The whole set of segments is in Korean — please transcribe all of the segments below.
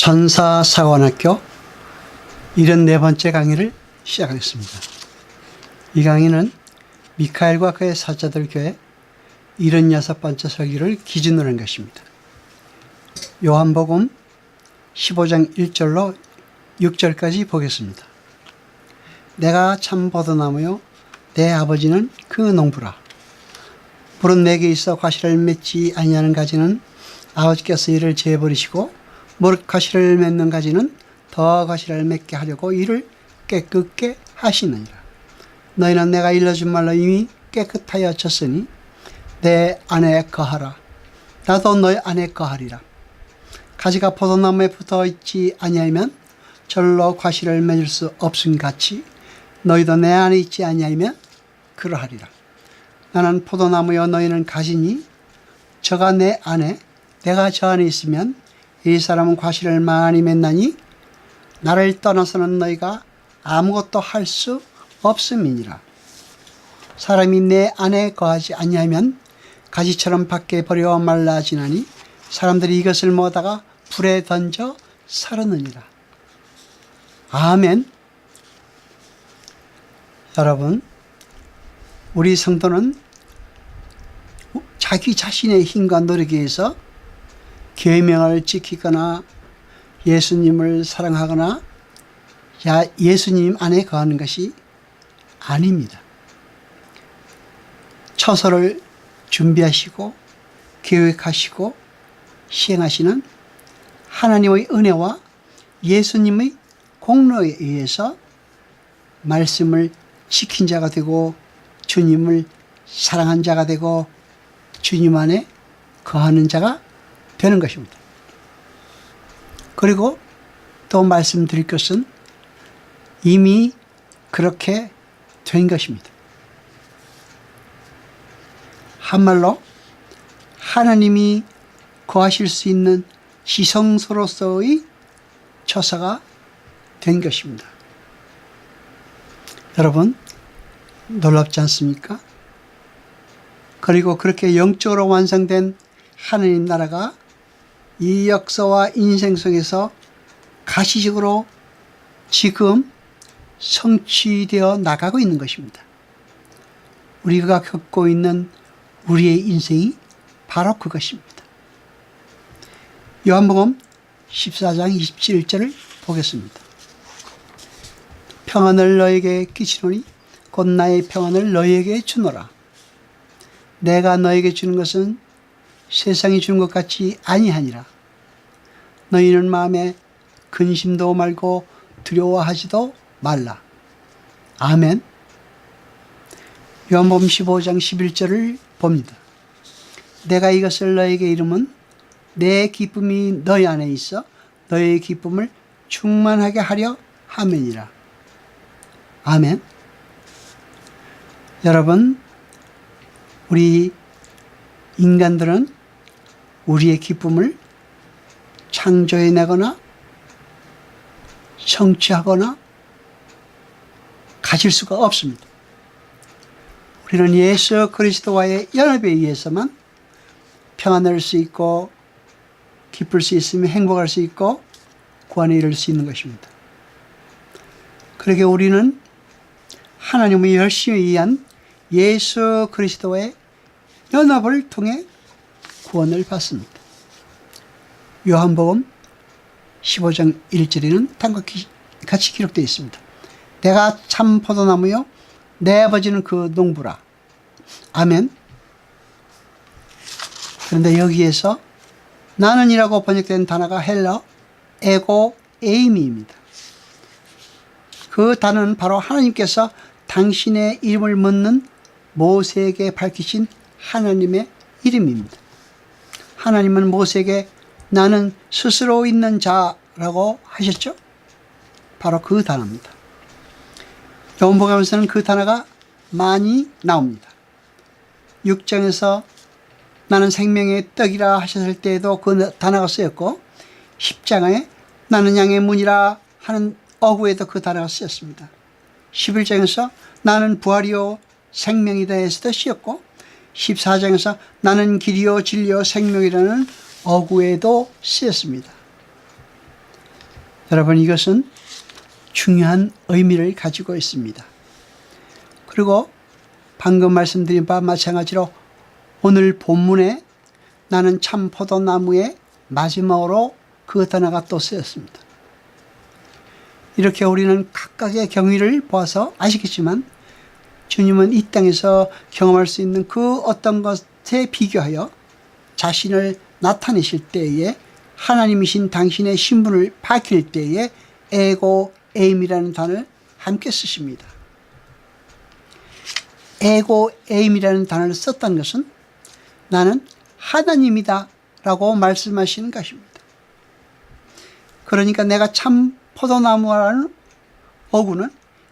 천사사관학교 74번째 강의를 시작하겠습니다. 이 강의는 미카엘과 그의 사자들 교회 76번째 설교를 기준으로 한 것입니다. 요한복음 15장 1절로 6절까지 보겠습니다. 내가 참 포도나무요 내 아버지는 그 농부라. 불은 내게 있어 과실을 맺지 아니하는 가지는 아버지께서 이를 제버리시고 무릇 과실을 맺는 가지는 더 과실을 맺게 하려고 이를 깨끗게 하시느니라. 너희는 내가 일러준 말로 이미 깨끗하여 졌으니 내 안에 거하라. 나도 너희 안에 거하리라. 가지가 포도나무에 붙어 있지 아니하면 절로 과실을 맺을 수 없음 같이 너희도 내 안에 있지 아니하면 그러하리라. 나는 포도나무여 너희는 가지니 저가 내 안에 내가 저 안에 있으면 이 사람은 과실을 많이 맺나니 나를 떠나서는 너희가 아무것도 할 수 없음이니라. 사람이 내 안에 거하지 아니하면 가지처럼 밖에 버려 말라지나니 사람들이 이것을 먹다가 불에 던져 사르느니라. 아멘. 여러분, 우리 성도는 자기 자신의 힘과 노력에 의해서 계명을 지키거나 예수님을 사랑하거나 예수님 안에 거하는 것이 아닙니다. 처소를 준비하시고 계획하시고 시행하시는 하나님의 은혜와 예수님의 공로에 의해서 말씀을 지킨 자가 되고 주님을 사랑한 자가 되고 주님 안에 거하는 자가 되는 것입니다. 그리고 또 말씀드릴 것은 이미 그렇게 된 것입니다. 한말로 하나님이 거하실 수 있는 지성소로서의 처사가 된 것입니다. 여러분, 놀랍지 않습니까? 그리고 그렇게 영적으로 완성된 하나님 나라가 이 역사와 인생 속에서 가시적으로 지금 성취되어 나가고 있는 것입니다. 우리가 겪고 있는 우리의 인생이 바로 그것입니다. 요한복음 14장 27절을 보겠습니다. 평안을 너에게 끼치노니 곧 나의 평안을 너에게 주노라. 내가 너에게 주는 것은 세상이 주는 것 같이 아니하니라. 너희는 마음에 근심도 말고 두려워하지도 말라. 아멘. 요한복음 15장 11절을 봅니다. 내가 이것을 너에게 이름은 내 기쁨이 너희 안에 있어 너희의 기쁨을 충만하게 하려 함이니라. 아멘. 여러분, 우리 인간들은 우리의 기쁨을 창조해내거나 성취하거나 가질 수가 없습니다. 우리는 예수 그리스도와의 연합에 의해서만 평안할 수 있고 기쁠 수 있으며 행복할 수 있고 구원에 이를 수 있는 것입니다. 그러게 우리는 하나님의 열심에 의한 예수 그리스도의 연합을 통해 구원을 받습니다. 요한복음 15장 1절에는 다음과 같이 기록되어 있습니다. 내가 참 포도나무요 내 아버지는 그 농부라. 아멘. 그런데 여기에서 나는이라고 번역된 단어가 헬러 에고 에이미입니다. 그 단어는 바로 하나님께서 당신의 이름을 묻는 모세에게 밝히신 하나님의 이름입니다. 하나님은 모세에게 나는 스스로 있는 자라고 하셨죠? 바로 그 단어입니다. 요한복음에서는 그 단어가 많이 나옵니다. 6장에서 나는 생명의 떡이라 하셨을 때에도 그 단어가 쓰였고 10장에 나는 양의 문이라 하는 어구에도 그 단어가 쓰였습니다. 11장에서 나는 부활이요 생명이다 에서도 쓰였고 14장에서 나는 길이요 진리요 생명이라는 어구에도 쓰였습니다. 여러분, 이것은 중요한 의미를 가지고 있습니다. 그리고 방금 말씀드린 바와 마찬가지로 오늘 본문에 나는 참 포도나무의 마지막으로 그 단어가 또 쓰였습니다. 이렇게 우리는 각각의 경위를 보아서 아시겠지만 주님은 이 땅에서 경험할 수 있는 그 어떤 것에 비교하여 자신을 나타내실 때에 하나님이신 당신의 신분을 밝힐 때에 에고 에임이라는 단어를 함께 쓰십니다. 에고 에임이라는 단어를 썼다는 것은 나는 하나님이다 라고 말씀하시는 것입니다. 그러니까 내가 참 포도나무라는 어구는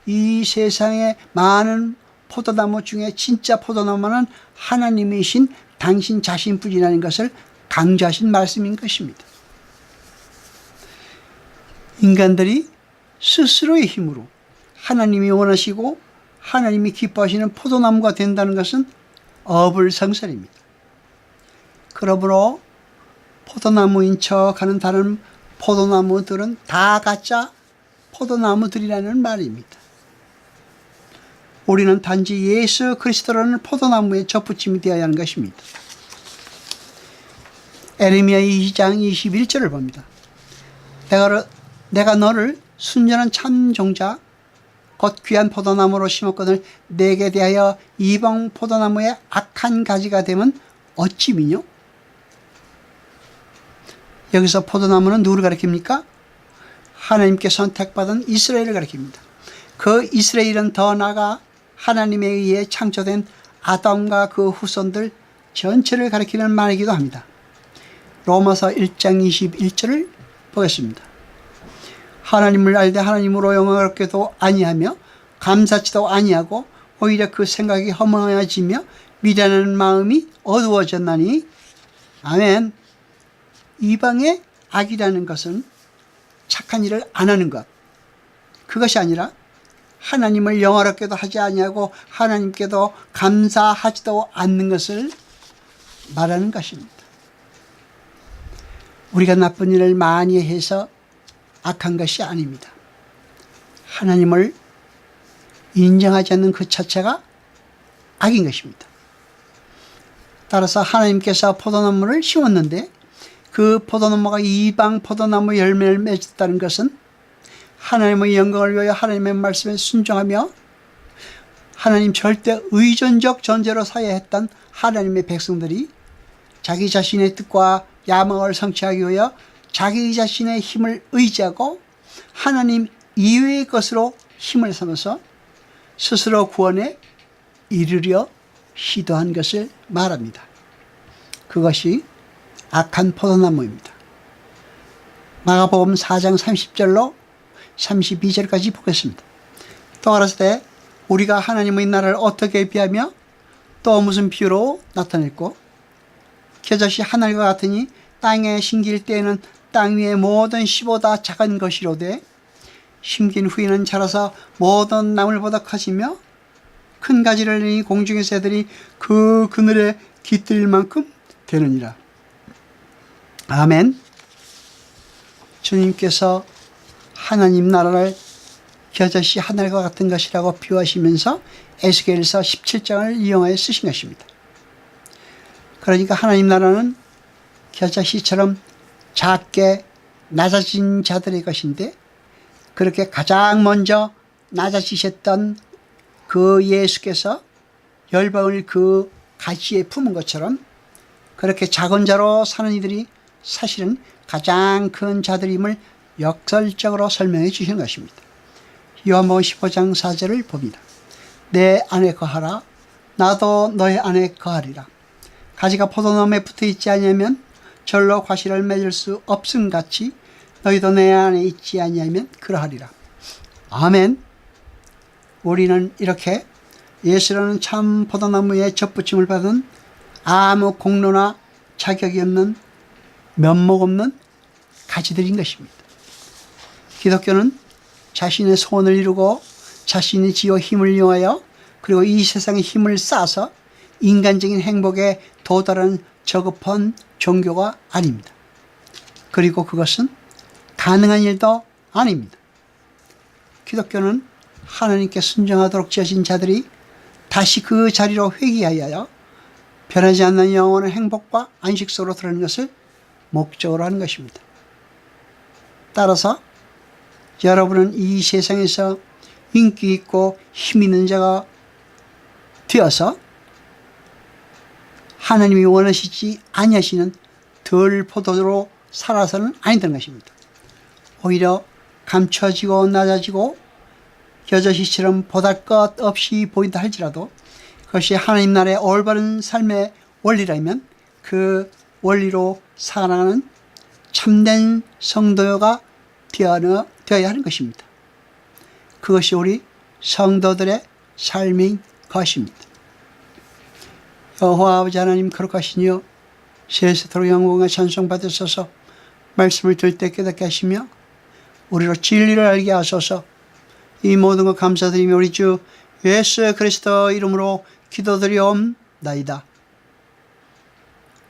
이 세상의 많은 포도나무 중에 진짜 포도나무는 하나님이신 당신 자신뿐이라는 것을 강조하신 말씀인 것입니다. 인간들이 스스로의 힘으로 하나님이 원하시고 하나님이 기뻐하시는 포도나무가 된다는 것은 어불성설입니다. 그러므로 포도나무인 척하는 다른 포도나무들은 다 가짜 포도나무들이라는 말입니다. 우리는 단지 예수 그리스도라는 포도나무에 접붙임이 되어야 하는 것입니다. 에레미야 2장 21절을 봅니다. 내가 너를 순전한 참 종자 곧 귀한 포도나무로 심었거늘 내게 대하여 이방 포도나무의 악한 가지가 되면 어찌 미뇨? 여기서 포도나무는 누구를 가리킵니까? 하나님께 선택받은 이스라엘을 가리킵니다. 그 이스라엘은 더 나아가 하나님에 의해 창조된 아담과 그 후손들 전체를 가리키는 말이기도 합니다. 로마서 1장 21절을 보겠습니다. 하나님을 알되 하나님으로 영광롭게도 아니하며 감사치도 아니하고 오히려 그 생각이 허망해지며 미련한 마음이 어두워졌나니. 아멘. 이방의 악이라는 것은 착한 일을 안 하는 것, 그것이 아니라 하나님을 영화롭게도 하지 아니하고 하나님께도 감사하지도 않는 것을 말하는 것입니다. 우리가 나쁜 일을 많이 해서 악한 것이 아닙니다. 하나님을 인정하지 않는 그 자체가 악인 것입니다. 따라서 하나님께서 포도나무를 심었는데 그 포도나무가 이방 포도나무 열매를 맺었다는 것은 하나님의 영광을 위하여 하나님의 말씀에 순종하며 하나님 절대 의존적 존재로 사야했던 하나님의 백성들이 자기 자신의 뜻과 야망을 성취하기 위하여 자기 자신의 힘을 의지하고 하나님 이외의 것으로 힘을 삼아서 스스로 구원에 이르려 시도한 것을 말합니다. 그것이 악한 포도나무입니다. 마가복음 4장 30절로 32절까지 보겠습니다. 또 가라사대 우리가 하나님의 나라를 어떻게 비하며 또 무슨 비유로 나타냈고 겨자씨 하늘과 같으니 땅에 심길 때에는 땅 위의 모든 씨보다 작은 것이로되 심긴 후에는 자라서 모든 나물보다 커지며 큰 가지를 내니 공중의 새들이 그 그늘에 깃들 만큼 되느니라. 아멘. 주님께서 하나님 나라를 겨자씨 하늘과 같은 것이라고 비유하시면서 에스겔서 17장을 이용하여 쓰신 것입니다. 그러니까 하나님 나라는 겨자씨처럼 작게 낮아진 자들의 것인데 그렇게 가장 먼저 낮아지셨던 그 예수께서 열방을 그 가지에 품은 것처럼 그렇게 작은 자로 사는 이들이 사실은 가장 큰 자들임을 역설적으로 설명해 주시는 것입니다. 요한복음 15장 4절을 봅니다. 내 안에 거하라 나도 너의 안에 거하리라. 가지가 포도나무에 붙어있지 아니하면 절로 과실을 맺을 수 없음같이 너희도 내 안에 있지 아니하면 그러하리라. 아멘. 우리는 이렇게 예수라는 참 포도나무에 접붙임을 받은 아무 공로나 자격이 없는 면목 없는 가지들인 것입니다. 기독교는 자신의 소원을 이루고 자신의 지와 힘을 이용하여 그리고 이 세상의 힘을 쌓아서 인간적인 행복에 도달하는 저급한 종교가 아닙니다. 그리고 그것은 가능한 일도 아닙니다. 기독교는 하나님께 순종하도록 지어진 자들이 다시 그 자리로 회귀하여 변하지 않는 영원한 행복과 안식소로 들어가는 것을 목적으로 하는 것입니다. 따라서 여러분은 이 세상에서 인기 있고 힘 있는 자가 되어서 하나님이 원하시지 아니하시는 덜 포도로 살아서는 아니던 것입니다. 오히려 감춰지고 낮아지고 겨자씨처럼 보잘것 없이 보인다 할지라도 그것이 하나님 나라의 올바른 삶의 원리라면 그 원리로 살아가는 참된 성도가 되어야 하는 것입니다. 그것이 우리 성도들의 삶인 것입니다. 여호와 아버지 하나님 거룩하시니여 세세토록 영광과 찬송 받으소서. 말씀을 들을 때 깨닫게 하시며 우리로 진리를 알게 하소서. 이 모든 것 감사드리며 우리 주 예수 그리스도 이름으로 기도드리옵나이다.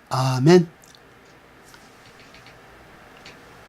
아멘.